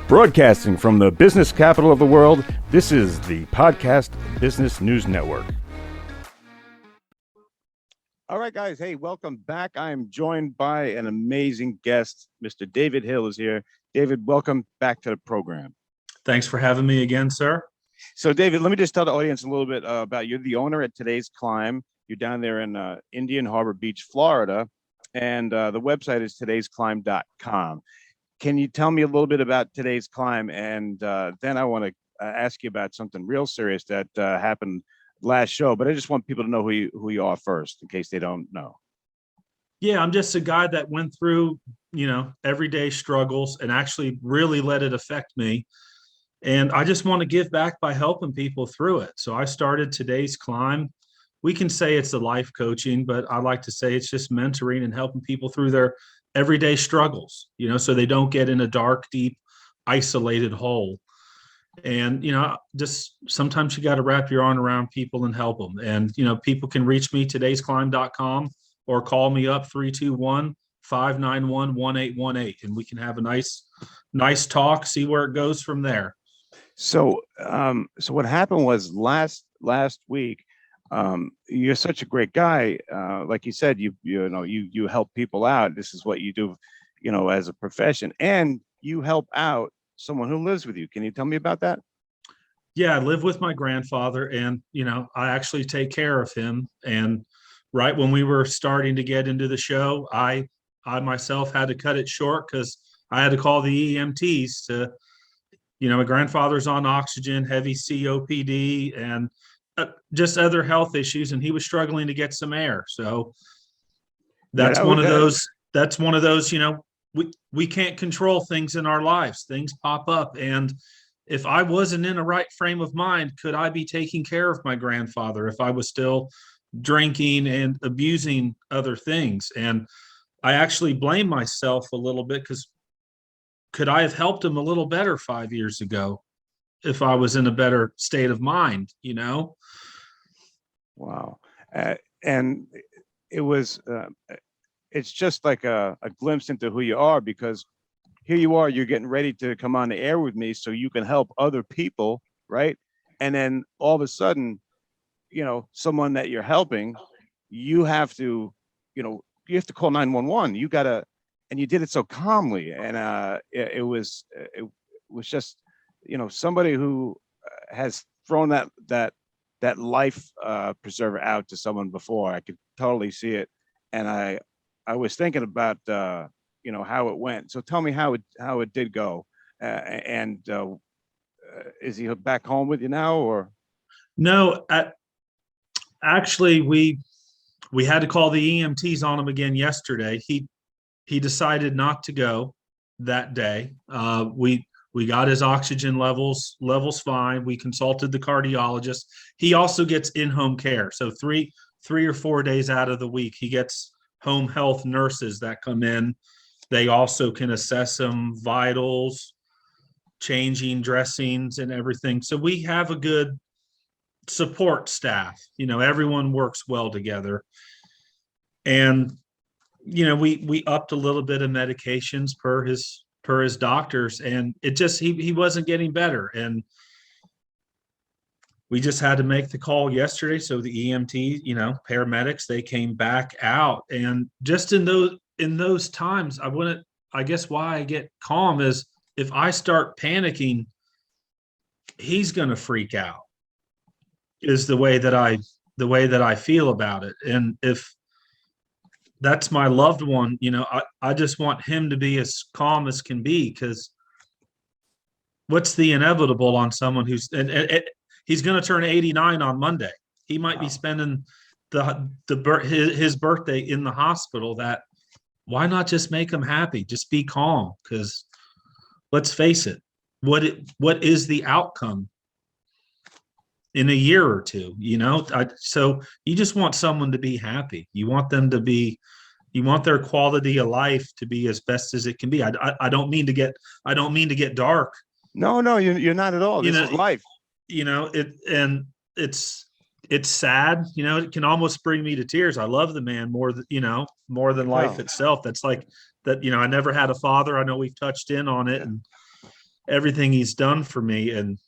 Broadcasting from the business capital of the world, this is the Podcast Business News Network. All right, guys. Hey, welcome back. I am joined by an amazing guest. Mr. David Hill is here. David, welcome back to the program. Thanks for having me again, sir. So, David, let me just tell the audience a little bit about you. You're the owner at Today's Climb. You're down there in Indian Harbor Beach, Florida, and the website is todaysclimb.com. Can you tell me a little bit about Today's Climb? And then I want to ask you about something real serious that happened last show, but I just want people to know who you are first, in case they don't know. Yeah, I'm just a guy that went through, everyday struggles and actually really let it affect me. And I just want to give back by helping people through it. So I started Today's Climb. We can say it's the life coaching, but I like to say it's just mentoring and helping people through their everyday struggles, so they don't get in a dark, deep, isolated hole. And, just sometimes you got to wrap your arm around people and help them. And, people can reach me, todaysclimb.com, or call me up 321-591-1818. And we can have a nice talk, see where it goes from there. So what happened was last week, you're such a great guy. Like you said, you help people out. This is what you do, as a profession, and you help out someone who lives with you. Can you tell me about that? Yeah, I live with my grandfather, and, I actually take care of him. And right when we were starting to get into the show, I myself had to cut it short because I had to call the EMTs to, my grandfather's on oxygen, heavy COPD, and just other health issues, and he was struggling to get some air. So that's one of those, we can't control things in our lives. Things pop up. And if I wasn't in a right frame of mind, could I be taking care of my grandfather if I was still drinking and abusing other things? And I actually blame myself a little bit, because could I have helped him a little better 5 years ago if I was in a better state of mind, Wow. And it was, it's just like a glimpse into who you are, because here you are, you're getting ready to come on the air with me so you can help other people, right? And then all of a sudden, someone that you're helping, you have to call 911. You gotta, and you did it so calmly. And it was just, somebody who has thrown that life preserver out to someone before. I could totally see it. And I was thinking about, how it went. So tell me how it did go. And is he back home with you now, or? No, actually, we had to call the EMTs on him again yesterday. He decided not to go that day. We got his oxygen levels fine. We consulted the cardiologist. He also gets in-home care. So three or 4 days out of the week, he gets home health nurses that come in. They also can assess him, vitals, changing dressings and everything. So we have a good support staff. Everyone works well together. And, we upped a little bit of medications per his doctors, and it just, he wasn't getting better. And we just had to make the call yesterday. So the EMT, paramedics, they came back out. And just in those times, I guess why I get calm is if I start panicking, he's going to freak out, is the way that I feel about it. And if that's my loved one, I just want him to be as calm as can be, because what's the inevitable on someone who's, he's going to turn 89 on Monday. He might be spending his birthday in the hospital. Why not just make him happy? Just be calm, because let's face it, what is the outcome in a year or two? So you just want someone to be happy. You want their quality of life to be as best as it can be. I don't mean to get dark. No, you're not at all. This is life. It's sad. It can almost bring me to tears. I love the man more than life itself. That's like that. I never had a father. I know we've touched in on it, and everything he's done for me. And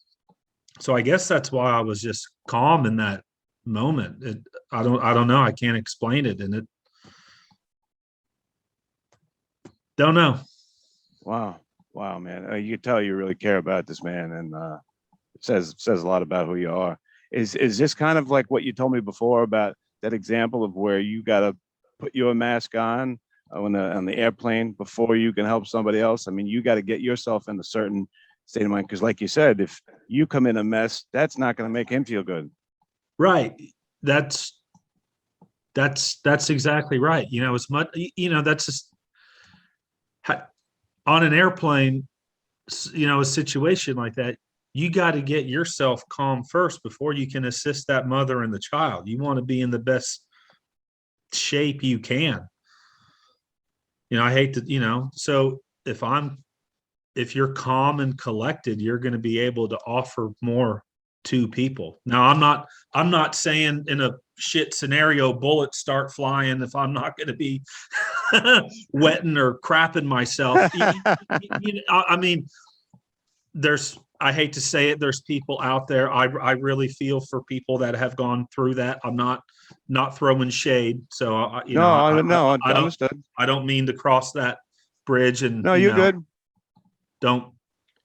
so I guess that's why I was just calm in that moment. I don't know. I can't explain it. And it, don't know. Wow. Wow, man. You can tell you really care about this man, and it says a lot about who you are. Is this kind of like what you told me before about that example of where you got to put your mask on on the airplane before you can help somebody else? I mean, you got to get yourself in a certain state of mind because, like you said, if you come in a mess, that's not going to make him feel good. Right. That's that's exactly right. You know, as much, you know, that's just on an airplane, you know, a situation like that, you got to get yourself calm first before you can assist that mother and the child. You want to be in the best shape you can. You know, I hate to, you know, so if you're calm and collected, you're going to be able to offer more to people. Now, I'm not saying in a shit scenario bullets start flying if I'm not going to be wetting or crapping myself. I mean, I hate to say it, there's people out there. I really feel for people that have gone through that. I'm not throwing shade. So you know, No, I don't understood. I don't mean to cross that bridge, and No, you you're know, good.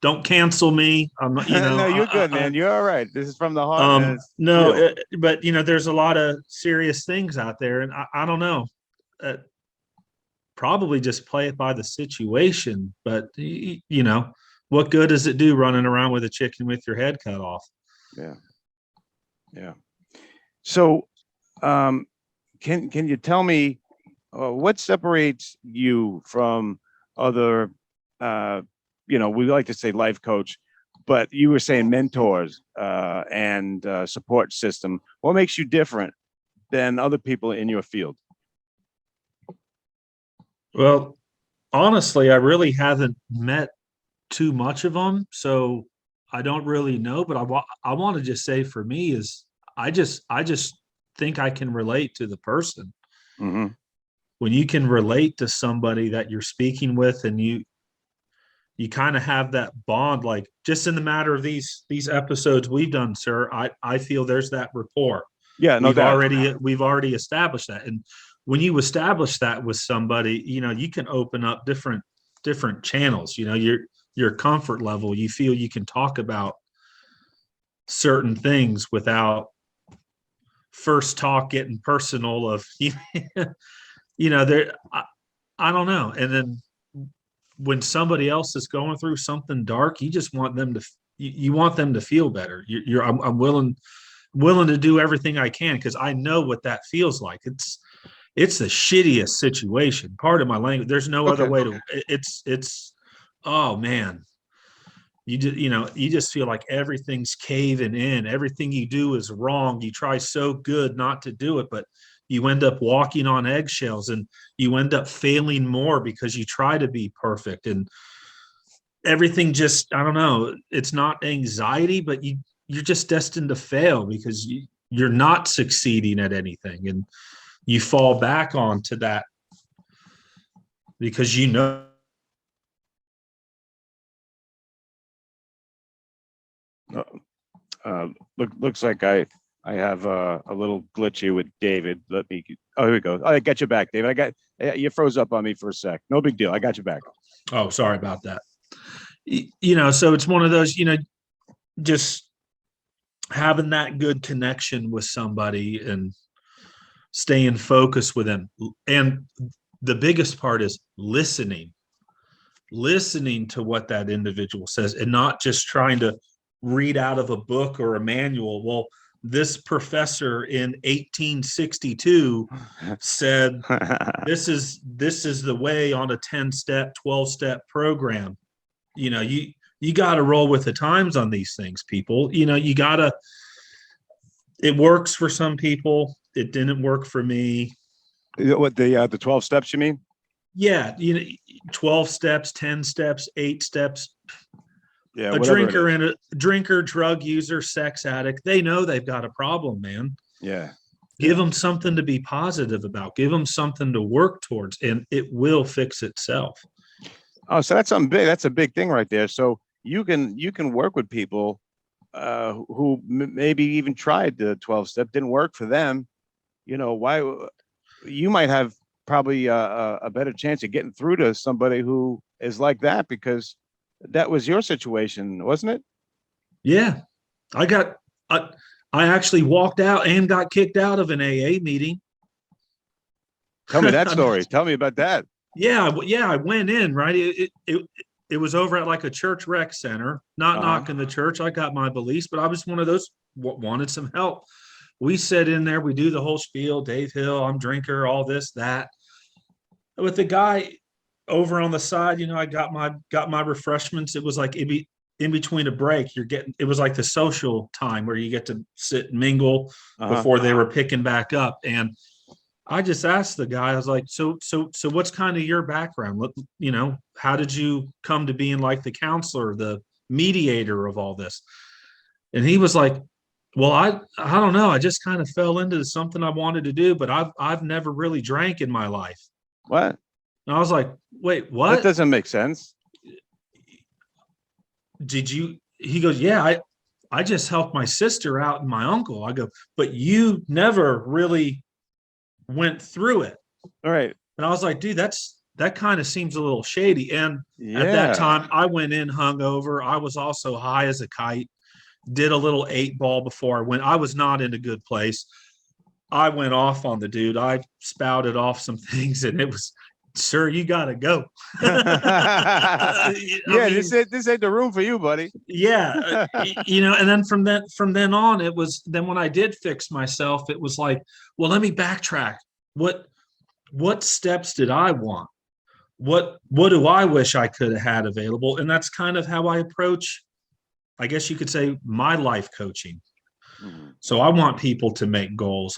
don't cancel me. I'm not, you know, No, you're good, man. You're all right. This is from the heart, and it's no, real. but you know, there's a lot of serious things out there, and I don't know. Uh, Probably just play it by the situation, but you know, what good does it do running around with a chicken with your head cut off? Yeah, yeah. So, um, can you tell me what separates you from other, uh, we like to say life coach, but you were saying mentors and support system. What makes you different than other people in your field? Well, honestly, I really haven't met too much of them, so I don't really know. But I want to just say for me is I just think I can relate to the person. Hmm. When you can relate to somebody that you're speaking with, and you kind of have that bond, like just in the matter of these episodes we've done, sir, I feel there's that rapport. Yeah, no we've doubt. already we've already established that. And when you establish that with somebody, you know, you can open up different channels. You know, your comfort level, you feel you can talk about certain things without first talk getting personal of you know, there I don't know. And then when somebody else is going through something dark, you just want them to you want them to feel better. I'm willing to do everything I can because I know what that feels like. It's the shittiest situation. Part of my language. There's no other Okay. way to. It's. Oh man, you just feel like everything's caving in. Everything you do is wrong. You try so good not to do it, but you end up walking on eggshells, and you end up failing more because you try to be perfect, and everything just, I don't know. It's not anxiety, but you're just destined to fail because you're not succeeding at anything, and you fall back onto that because you know. Uh, looks like I have a little glitch here with David. Let me. Oh, here we go. I got you back, David. You froze up on me for a sec. No big deal. I got you back. Oh, sorry about that. You know, so it's one of those, you know, just having that good connection with somebody and staying focused with them. And the biggest part is listening to what that individual says, and not just trying to read out of a book or a manual. Well, this professor in 1862 said this is the way on a 10-step 12-step program. You know, you got to roll with the times on these things, people. You know, you got to. It works for some people. It didn't work for me. What the 12 steps you mean? Yeah, you know, 12 steps, 10 steps, 8 steps. Yeah, A whatever it drinker is. and a drinker, drug user, sex addict, they know they've got a problem, man. Yeah, Give yeah. them something to be positive about. Give them something to work towards, and it will fix itself. Oh, so that's something big. That's a big thing right there. So you can work with people who maybe even tried the 12 step, didn't work for them. Why you might have probably a better chance of getting through to somebody who is like that, because that was your situation, wasn't it? Yeah, I got I actually walked out and got kicked out of an AA meeting. Tell me that I mean, story. Tell me about that. yeah, I went in, right. It was over at like a church rec center. Not Uh-huh. knocking the church. I got my beliefs, but I was one of those wanted some help. We sit in there, we do the whole spiel. Dave Hill, I'm drinker, all this that. With the guy over on the side, I got my refreshments. It was like in between a break. It was like the social time where you get to sit and mingle Uh-huh. before they were picking back up. And I just asked the guy, I was like, so what's kind of your background? How did you come to being like the counselor, the mediator of all this? And he was like, well, I don't know. I just kind of fell into something I wanted to do, but I've never really drank in my life. What? And I was like, wait, That what? doesn't make sense. Did you? He goes, yeah, I just helped my sister out and my uncle. I go, but you never really went through it. All right. And I was like, dude, that kind of seems a little shady. And at that Yeah. time, I went in hungover. I was also high as a kite. Did a little 8 ball before I went. I was not in a good place. I went off on the dude. I spouted off some things, and it was, sir, you gotta go. Yeah, I mean, this ain't the room for you, buddy. yeah, and then from then on, it was then when I did fix myself, it was like, well, let me backtrack. What steps did I want? What do I wish I could have had available? And that's kind of how I approach, I guess you could say, my life coaching. Mhm. So I want people to make goals.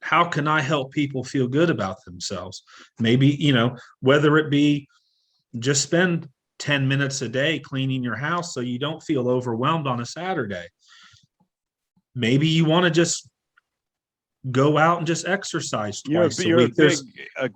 How can I help people feel good about themselves? Maybe, whether it be just spend 10 minutes a day cleaning your house so you don't feel overwhelmed on a Saturday. Maybe you want to just go out and just exercise twice a week.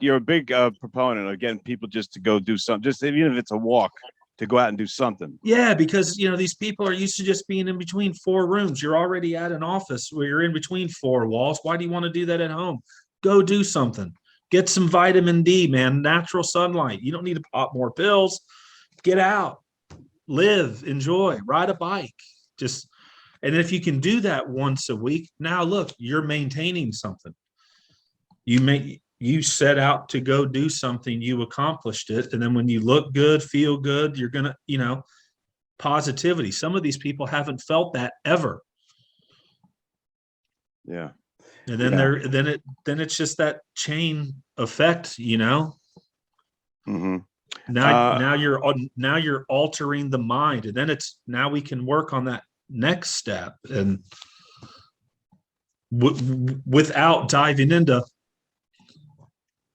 You're a big proponent of getting people just to go do something, just even if it's a walk, to go out and do something. Yeah, because these people are used to just being in between four rooms. You're already at an office where you're in between four walls. Why do you want to do that at home? Go do something. Get some vitamin D, man. Natural sunlight. You don't need to pop more pills. Get out, live, enjoy, ride a bike. And if you can do that once a week, now look, you're maintaining something. You set out to go do something, you accomplished it, and then when you look good, feel good, you're gonna, positivity. Some of these people haven't felt that ever. Yeah. And then Yeah. then it's just that chain effect. Mm-hmm. Now you're altering the mind, and then now we can work on that next step, and without diving into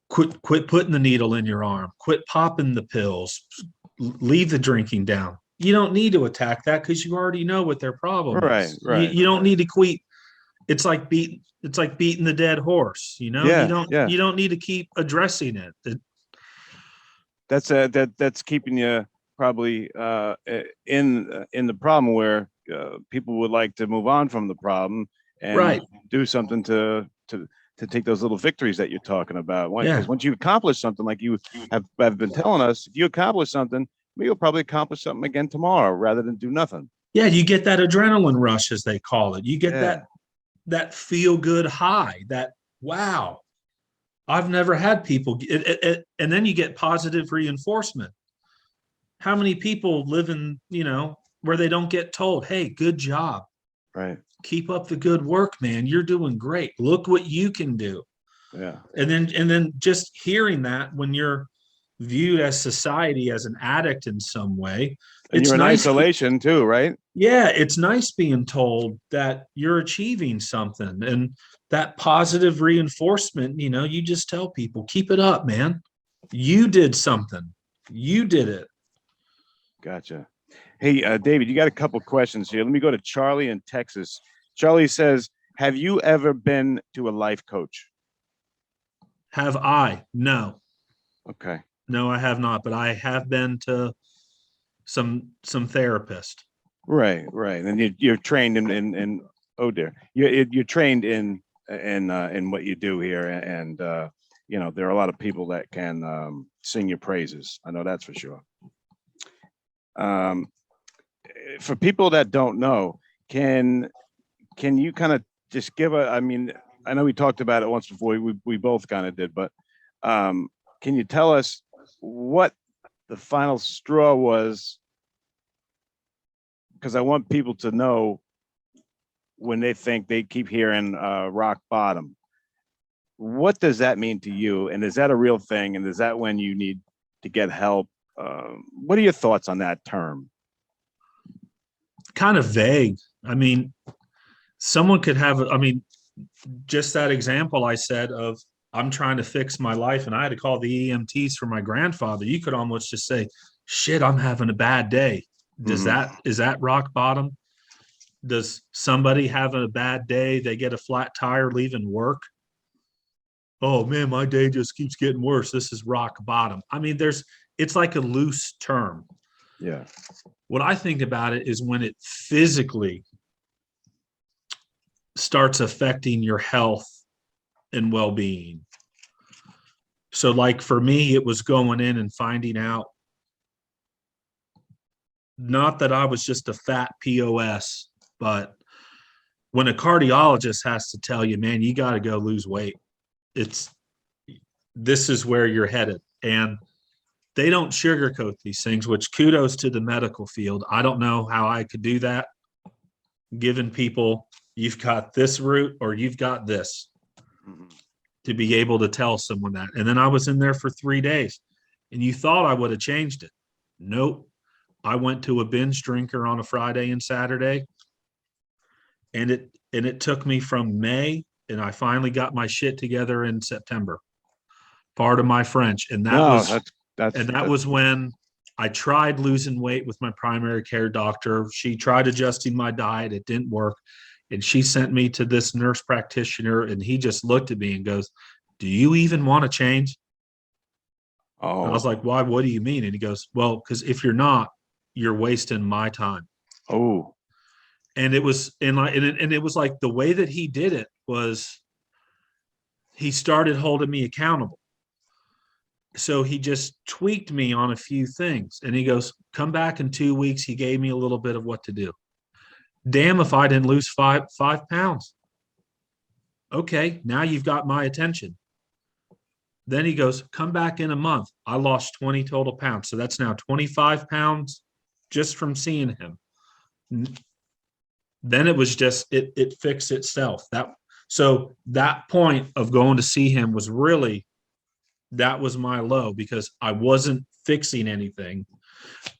quit putting the needle in your arm, quit popping the pills, leave the drinking down. You don't need to attack that because you already know what their problem Right. is. Right. You don't need to quit. It's like beating the dead horse. You Yeah. Yeah. don't need to keep addressing it. That's keeping you probably in the problem, where people would like to move on from the problem and Right. do something to take those little victories that you're talking about. Yeah. Because once you accomplish something, like you have been telling us, if you accomplish something, you'll probably accomplish something again tomorrow rather than do nothing. Yeah. You get that adrenaline rush, as they call it. You get Yeah. that feel good high, that wow, I've never had people and then you get positive reinforcement. How many people live in, where they don't get told, hey, good job. Right. Keep up the good work, man. You're doing great. Look what you can do. Yeah. And then just hearing that when you're viewed as society as an addict in some way, And it's you're in nice. isolation too, right? Yeah, it's nice being told that you're achieving something, and that positive reinforcement, you just tell people, keep it up, man. You did something. You did it. Gotcha. Hey, David, you got a couple questions here. Let me go to Charlie in Texas. Charlie says, have you ever been to a life coach? Have I? No. Okay. No, I have not, but I have been to some therapist. Right, right. And you're trained in oh dear, you're trained in what you do here, and there are a lot of people that can sing your praises. I know that's for sure. Um, for people that don't know, can you kind of just give a? I mean, I know we talked about it once before. We both kind of did, but can you tell us what the final straw was? Because I want people to know when they think they keep hearing rock bottom. What does that mean to you? And is that a real thing? And is that when you need to get help? What are your thoughts on that term? Kind of vague. I mean, someone could have, I mean, just that example I said of I'm trying to fix my life and I had to call the EMTs for my grandfather. You could almost just say, shit, I'm having a bad day. Is that rock bottom? Does somebody have a bad day? They get a flat tire leaving work. Oh man, my day just keeps getting worse. This is rock bottom. I mean, it's like a loose term. Yeah. What I think about it is when it physically starts affecting your health and well-being. So like for me, it was going in and finding out, not that I was just a fat POS, but when a cardiologist has to tell you, man, you got to go lose weight, this is where you're headed. And they don't sugarcoat these things, which kudos to the medical field. I don't know how I could do that, giving people, you've got this route or you've got this, to be able to tell someone that. And then I was in there for 3 days and you thought I would have changed it. Nope. I went to a binge drinker on a Friday and Saturday, and it took me from May, and I finally got my shit together in September. Part of my French, and that was when I tried losing weight with my primary care doctor. She tried adjusting my diet, it didn't work, and she sent me to this nurse practitioner, and he just looked at me and goes, "Do you even want to change?" Oh. And I was like, "Why? What do you mean?" And he goes, "Well, because if you're not, you're wasting my time." Oh. And it was it was like the way that he did it was he started holding me accountable. So he just tweaked me on a few things, and he goes, "Come back in 2 weeks." He gave me a little bit of what to do. Damn if I didn't lose five pounds. Okay, now you've got my attention. Then he goes, "Come back in a month." I lost 20 total pounds. So that's now 25 pounds just from seeing him. Then it was just, it fixed itself. So that point of going to see him was really, that was my low, because I wasn't fixing anything.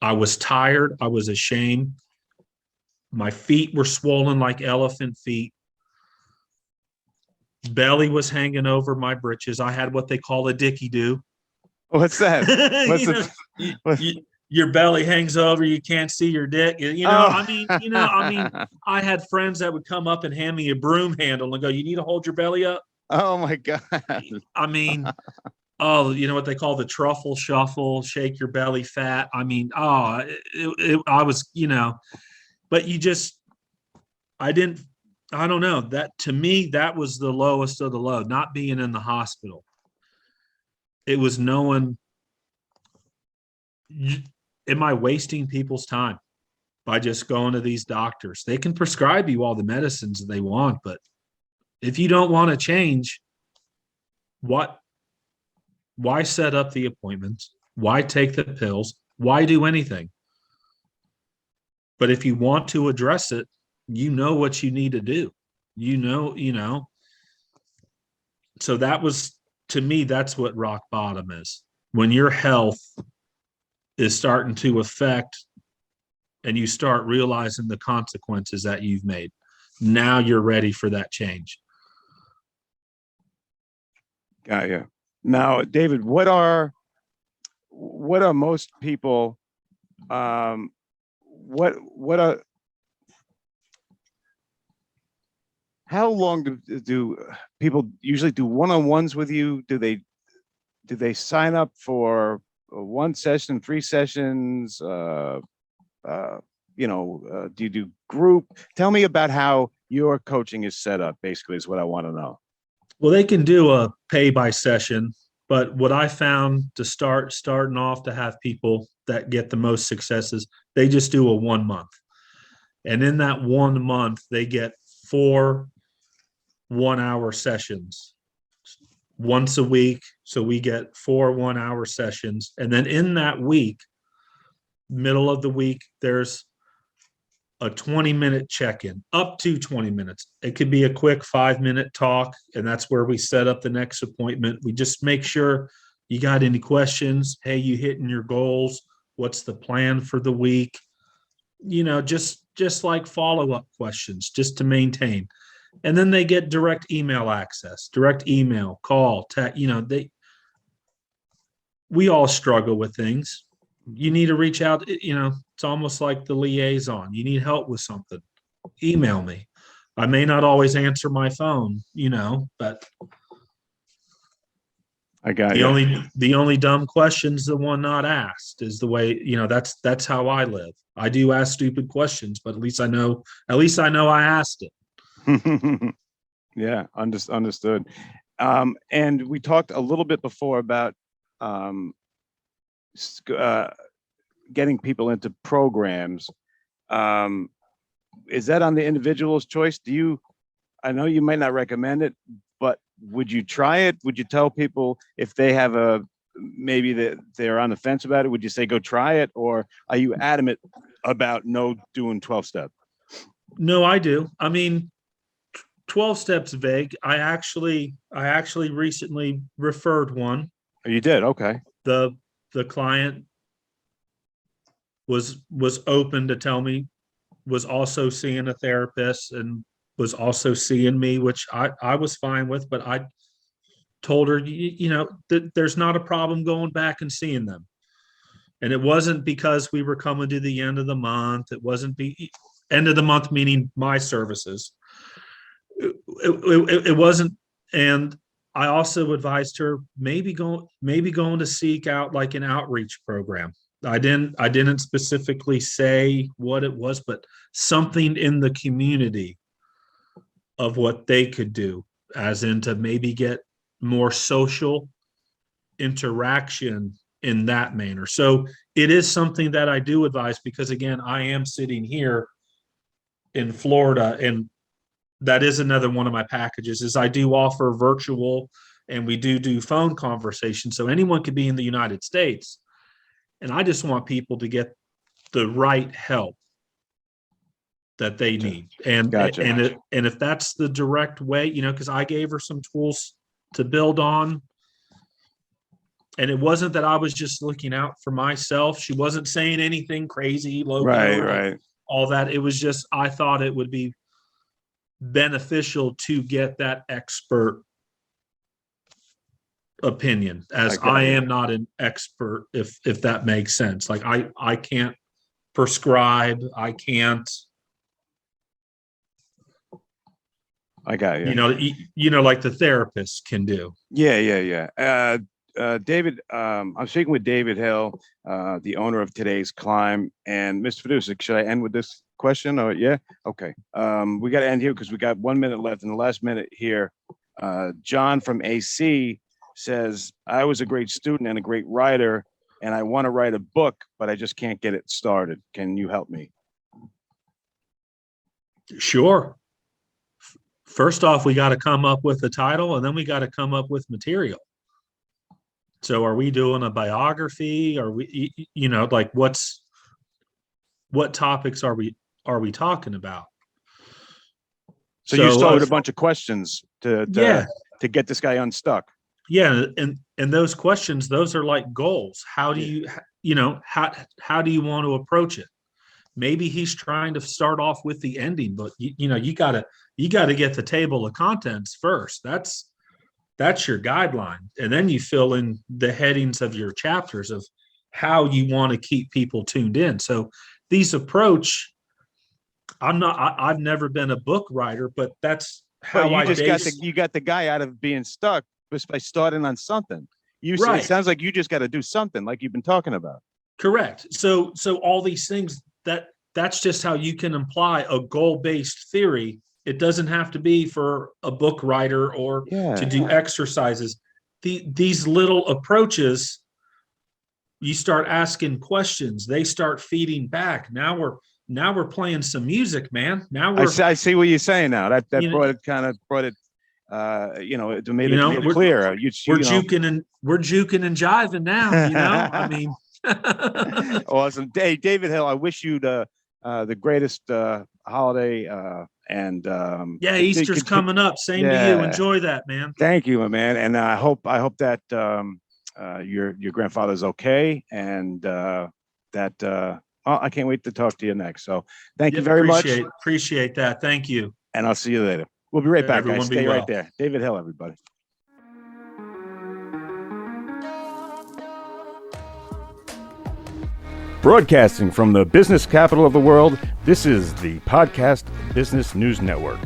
I was tired. I was ashamed. My feet were swollen like elephant feet. Belly was hanging over my britches. I had what they call a dicky do. What's that? Your belly hangs over, you can't see your dick. I had friends that would come up and hand me a broom handle and go, "You need to hold your belly up." Oh my God. I mean, oh, you know what they call the truffle shuffle, shake your belly fat. I mean, I was, but I don't know, that to me, that was the lowest of the low, not being in the hospital. It was knowing, am I wasting people's time by just going to these doctors? They can prescribe you all the medicines they want, but if you don't want to change, why set up the appointments? Why take the pills? Why do anything? But if you want to address it, you know what you need to do. So that was, to me, that's what rock bottom is. When your health is starting to affect and you start realizing the consequences that you've made. Now you're ready for that change. Got you. Now, David, what are most people, how long do people usually do one-on-ones with you? Do they sign up for one session, 3 sessions? do you do group? Tell me about how your coaching is set up, basically, is what I want to know. Well, they can do a pay by session, but what I found to starting off to have people that get the most successes, they just do a 1 month. And in that 1 month, they get 4 1-hour sessions once a week. So we get 4 1-hour sessions. And then in that week, middle of the week, there's a 20-minute check-in, up to 20 minutes. It could be a quick 5-minute talk, and that's where we set up the next appointment. We just make sure you got any questions. Hey, you hitting your goals? What's the plan for the week? Just like follow-up questions, just to maintain. And then they get direct email access, direct email, call, text. We all struggle with things. You need to reach out, it's almost like the liaison. You need help with something, email me. I may not always answer my phone, but I got you. The only dumb question's the one not asked, is the way, that's how I live. I do ask stupid questions, but at least I know I asked it. Yeah, understood. And we talked a little bit before about getting people into programs. Is that on the individual's choice? I know you might not recommend it, but would you try it? Would you tell people if they have maybe they're on the fence about it, would you say go try it? Or are you adamant about no doing 12-step? No, I do. I mean, 12 steps vague. I actually recently referred one. Oh, you did? Okay. The client was open to tell me, was also seeing a therapist and was also seeing me, which I was fine with, but I told her, that there's not a problem going back and seeing them. And it wasn't because we were coming to the end of the month. It wasn't end of the month, meaning my services. It wasn't. And I also advised her maybe going to seek out like an outreach program. I didn't specifically say what it was, but something in the community of what they could do, as in to maybe get more social interaction in that manner. So it is something that I do advise, because again, I am sitting here in Florida, and that is another one of my packages is I do offer virtual, and we do phone conversations. So anyone could be in the United States. And I just want people to get the right help that they need. And Gotcha. And if that's the direct way, because I gave her some tools to build on. And it wasn't that I was just looking out for myself. She wasn't saying anything crazy, right. All that. It was just, I thought it would be beneficial to get that expert opinion, as I am not an expert, if that makes sense. Like I can't prescribe. I can't. I got you. Like the therapist can do. Yeah. David, I'm speaking with David Hill, the owner of Today's Climb. And Mr. Fiducic, should I end with this question? Or yeah? Okay. We got to end here because we got 1 minute left. In the last minute here, John from AC says, I was a great student and a great writer, and I want to write a book, but I just can't get it started. Can you help me? Sure. First off, we got to come up with the title, and then we got to come up with material. So are we doing a biography? Are we, like what topics are we talking about? So you started a bunch of questions to get this guy unstuck. Yeah. And those questions, those are like goals. How do you, how do you want to approach it? Maybe he's trying to start off with the ending, but you gotta get the table of contents first. That's your guideline. And then you fill in the headings of your chapters of how you want to keep people tuned in. So these approach, I've never been a book writer, but that's how you got the guy out of being stuck just by starting on something. It sounds like you just got to do something like you've been talking about. Correct. So all these things that's just how you can imply a goal-based theory. It doesn't have to be for a book writer or to do exercises. These little approaches, you start asking questions, they start feeding back. Now we're playing some music, man. Now I see what you're saying now. That You know- brought it to made it clear. we're juking and jiving now. I mean, Awesome. Hey, David Hill, I wish you the greatest holiday and Easter's coming up. Same to you. Enjoy that, man. Thank you, my man. And I hope that your grandfather's okay, and that I can't wait to talk to you next. So thank you very much. Appreciate that. Thank you. And I'll see you later. We'll be right back, Everyone guys. Stay right there. David Hill, everybody. Broadcasting from the business capital of the world, this is the Podcast Business News Network.